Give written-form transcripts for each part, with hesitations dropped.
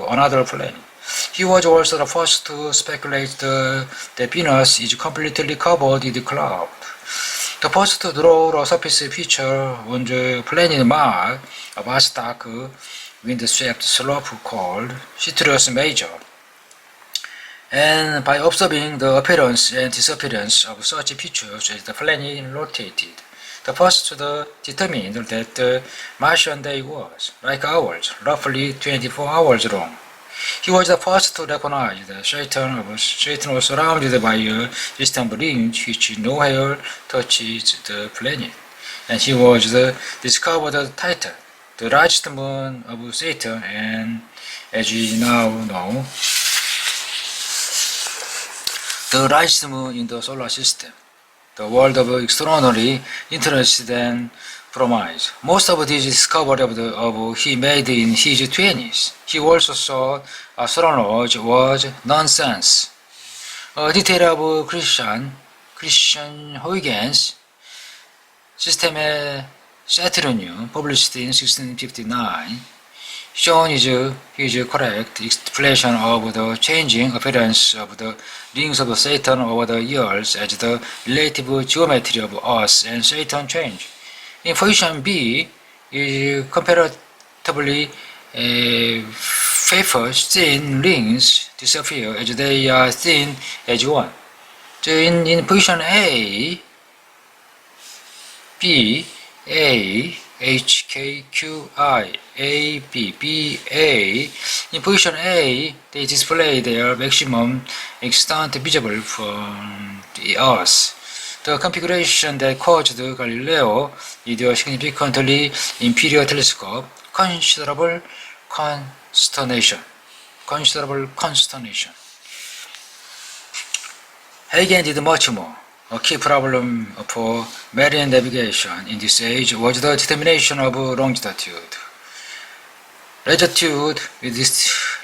another planet. He was also the first to speculate that Venus is completely covered with cloud. The first to draw a surface picture on the planet Mars, a vast dark wind-swept slope called Citrus Major. And by observing the appearance and disappearance of such features as the planet rotated, the first to determine that the Martian day was, like ours, roughly 24 hours long. He was the first to recognize that Saturn was surrounded by a distant ring which nowhere touches the planet. And he was the discovered Titan, the largest moon of Saturn, and as we now know, the largest moon in the solar system. The world of extraordinary interest and promise. Most of these discoveries he made in his 20s. He also thought astrology was nonsense. A detail of Christian Huygens' Systeme Saturnium, published in 1659, shown is his correct explanation of the changing appearance of the rings of Saturn over the years as the relative geometry of Earth and Saturn change. In position B is comparatively favors thin rings disappear as they are thin as one. So in position A, B, A, H, K, Q, I, A, B, B, A. In position A, they display their maximum extent visible from the Earth. The configuration that caused Galileo, with a significantly inferior telescope, considerable consternation. Huygens did much more. A key problem for marine navigation in this age was the determination of longitude. Latitude will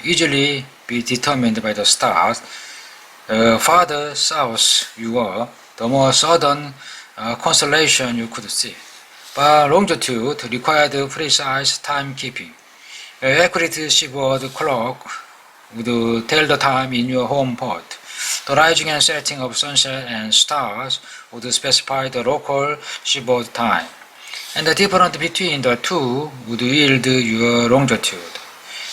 easily be determined by the stars. Farther south you were, the more southern constellation you could see. But longitude required precise timekeeping. An accurate seaboard clock would tell the time in your home port. The rising and setting of sunset and stars would specify the local seaboard time, and the difference between the two would yield your longitude.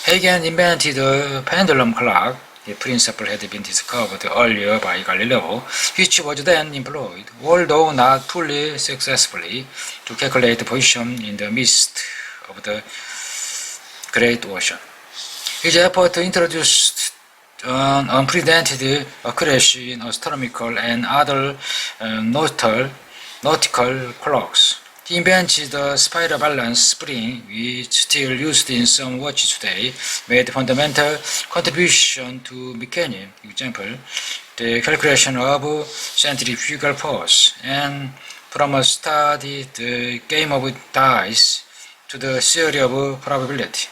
Huygens invented the pendulum clock. The principle had been discovered earlier by Galileo, which was then employed, although not fully successfully, to calculate the position in the midst of the Great Ocean. His effort introduced an unprecedented accuracy in astronomical and other nautical clocks. He invented the spiral balance spring, which still used in some watches today, made fundamental contribution to mechanics, example, the calculation of centrifugal force, and from a studied game of dice to the theory of probability.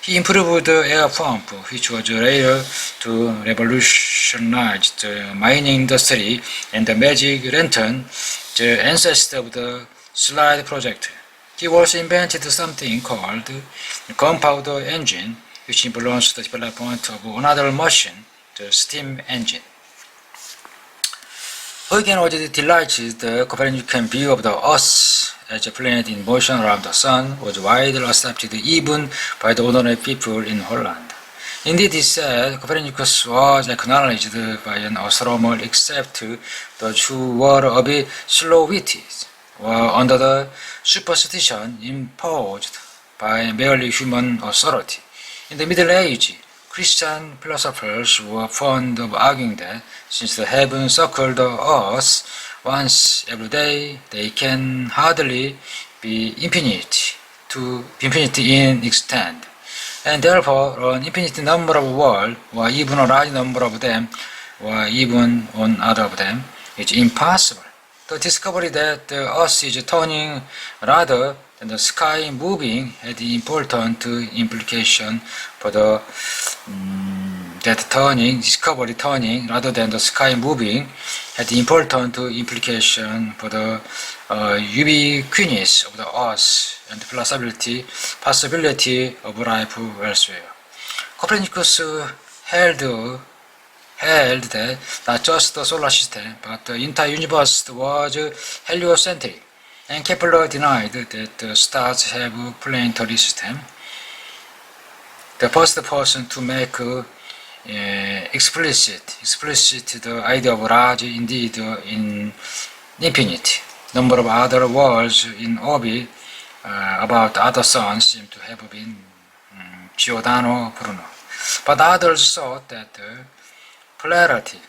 He improved the air pump, which was later to revolutionize the mining industry, and the magic lantern, the ancestor of the slide project. He also invented something called the gunpowder engine, which influenced the development of another machine, the steam engine. Huygens was delighted the Copernican view of the Earth as a planet in motion around the Sun was widely accepted even by the ordinary people in Holland. Indeed, he said Copernicus was acknowledged by an astronomer except those who were a bit slow-witted or under the superstition imposed by merely human authority. In the Middle Age, Christian philosophers were fond of arguing that since the heavens circle the earth once every day, they can hardly be infinite in extent, and therefore an infinite number of worlds, or even a large number of them, or even one other of them, is impossible. The discovery that the earth is turning rather than the sky moving had important implication for the discovery turning rather than the sky moving had important implication for the ubiquitous of the earth and the possibility of life elsewhere. Copernicus held that not just the solar system, but the entire universe was heliocentric, and Kepler denied that the stars have a planetary system. The first person to make explicit the idea of large indeed in infinity number of other worlds in orbit about other suns seem to have been Giordano Bruno. But others thought that the plurality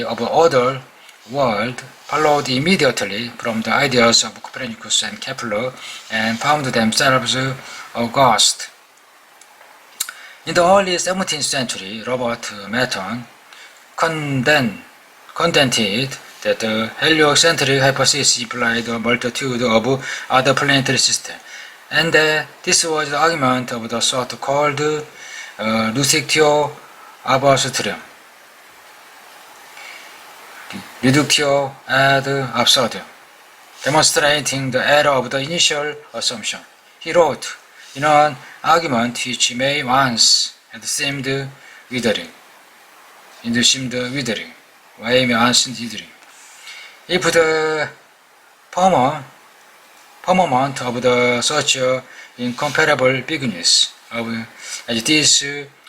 of other worlds followed immediately from the ideas of Copernicus and Kepler and found themselves august. In the early 17th century, Robert Merton contended that the heliocentric hypothesis implied a multitude of other planetary systems, and this was the argument of the sort called reductio ad absurdum, demonstrating the error of the initial assumption. He wrote in an argument which may once have seemed withering. If the firmament of the such incomparable bigness as this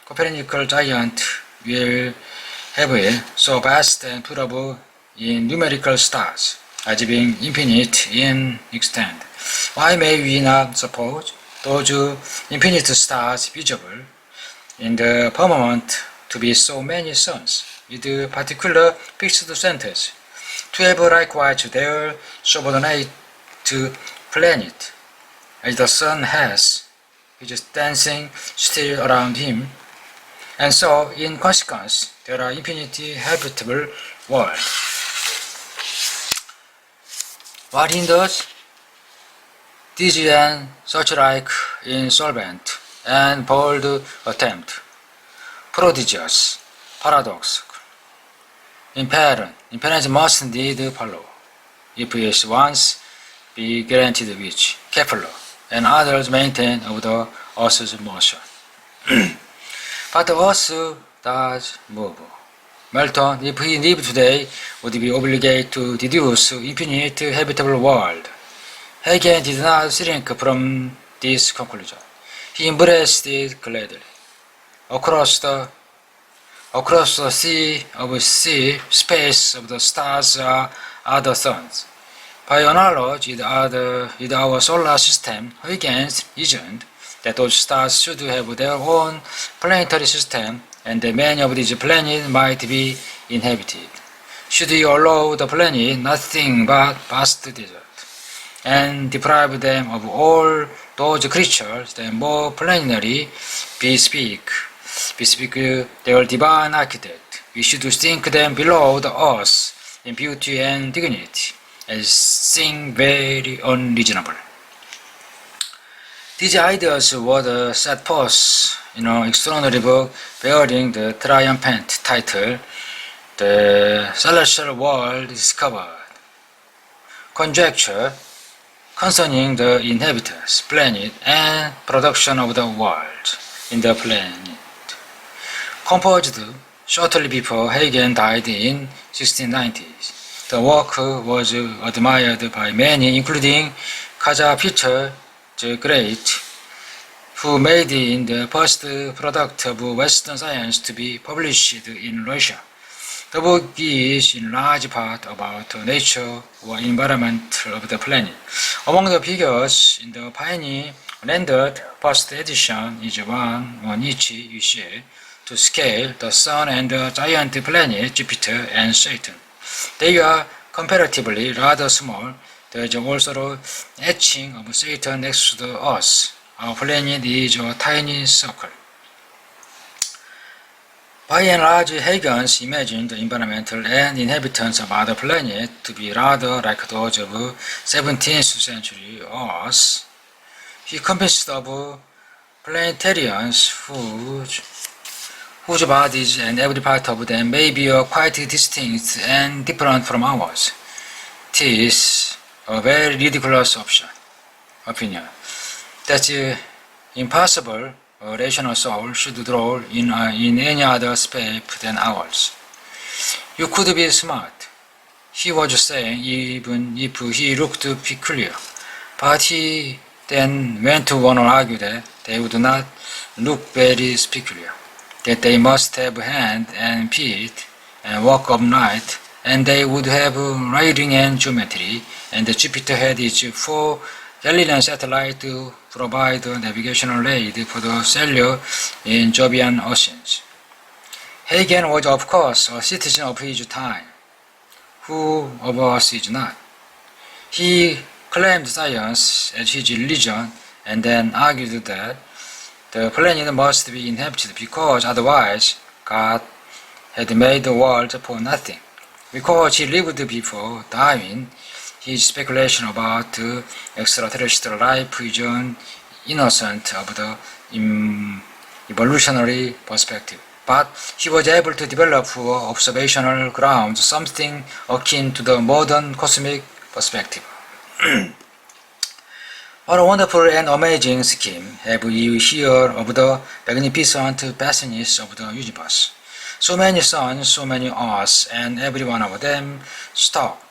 Copernican giant will have it so vast and provable in numerical stars as being infinite in extent, why may we not suppose those infinite stars visible in the firmament to be so many suns with particular fixed centers, to have likewise their subordinate planet, as the sun has, which is dancing still around him, and so in consequence there are infinity habitable worlds. What hinders? This and such like insolvent and bold attempt, prodigious, paradox, imperance must indeed follow, if it once be guaranteed which Kepler and others maintain of the Earth's motion. But the Earth does move. Merton, if he lived today, would be obligated to deduce infinite habitable world. Hegel did not shrink from this conclusion. He embraced it gladly. Across the sea space of the stars are other suns. By analogy with our solar system, Huygens reasoned that those stars should have their own planetary system and that many of these planets might be inhabited. Should we allow the planet nothing but vast desert, and deprive them of all those creatures that more plainly bespeak their divine architect, we should think them below the earth in beauty and dignity, as thing very unreasonable. These ideas were set forth in an extraordinary book bearing the triumphant title, The Celestial World Discovered, Conjecture concerning the inhabitants, planet, and production of the world in the planet. Composed shortly before Huygens died in 1690s, the work was admired by many, including Kazar Peter the Great, who made it the first product of Western science to be published in Russia. The book is in large part about nature or environment of the planet. Among the figures in the pioneer rendered first edition is one on each issue to scale the Sun and the giant planet Jupiter and Saturn. They are comparatively rather small. There is also etching of Saturn next to the Earth. Our planet is a tiny circle. By and large, Huygens imagined the environmental and inhabitants of other planets to be rather like those of 17th century Earth. He convinced of planetarians whose bodies and every part of them may be quite distinct and different from ours. This a very ridiculous opinion. That's impossible a rational soul should dwell in any other space than ours. You could be smart, he was saying, even if he looked peculiar. But he then went on to argue that they would not look very peculiar, that they must have hands and feet and walk upright, and they would have writing and geometry, and Jupiter had its 4 Galilean satellites to provide a navigational aid for the sailor in Jovian oceans. Huygens was, of course, a citizen of his time. Who of us is not? He claimed science as his religion and then argued that the planet must be inhabited because otherwise God had made the world for nothing. Because he lived before Darwin, his speculation about extraterrestrial life is innocent of the evolutionary perspective. But he was able to develop observational grounds, something akin to the modern cosmic perspective. What a wonderful and amazing scheme have we here of the magnificent vastness of the universe. So many suns, so many earths, and every one of them stocked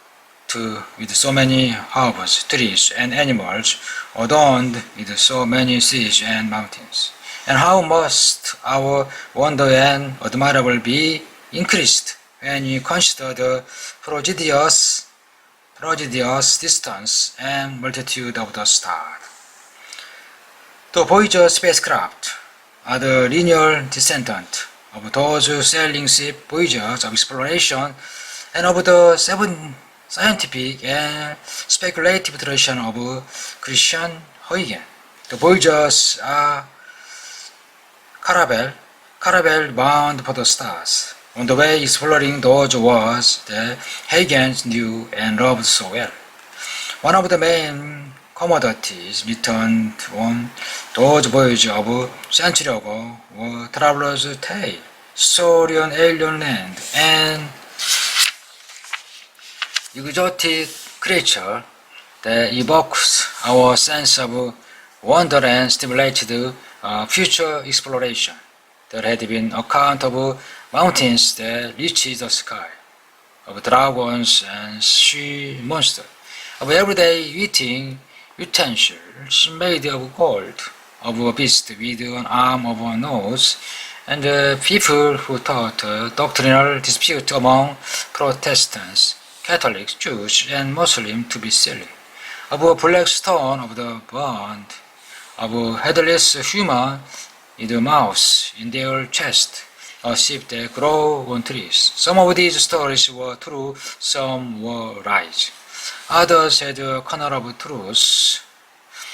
with so many herbs, trees, and animals, adorned with so many seas and mountains. And how must our wonder and admirable be increased when we consider the prodigious distance and multitude of the stars. The Voyager spacecraft are the linear descendant of those sailing ship voyages of exploration and of the 7 scientific and speculative tradition of Christian Huygens. The Voyagers are caravel bound for the stars, on the way exploring those worlds that Huygens knew and loved so well. One of the main commodities returned on those voyages of a century ago were traveler's tale, story on alien land, and exotic creature that evokes our sense of wonder and stimulated future exploration. There had been account of mountains that reached the sky, of dragons and sea monsters, of everyday eating utensils made of gold, of a beast with an arm of a nose, and people who taught doctrinal dispute among Protestants, Catholics, Jews, and Muslims to be silly, of a black stone of the bond, of a headless human with a mouse in their chest, a sheep that grow on trees. Some of these stories were true, some were lies. Others had a kernel of truth,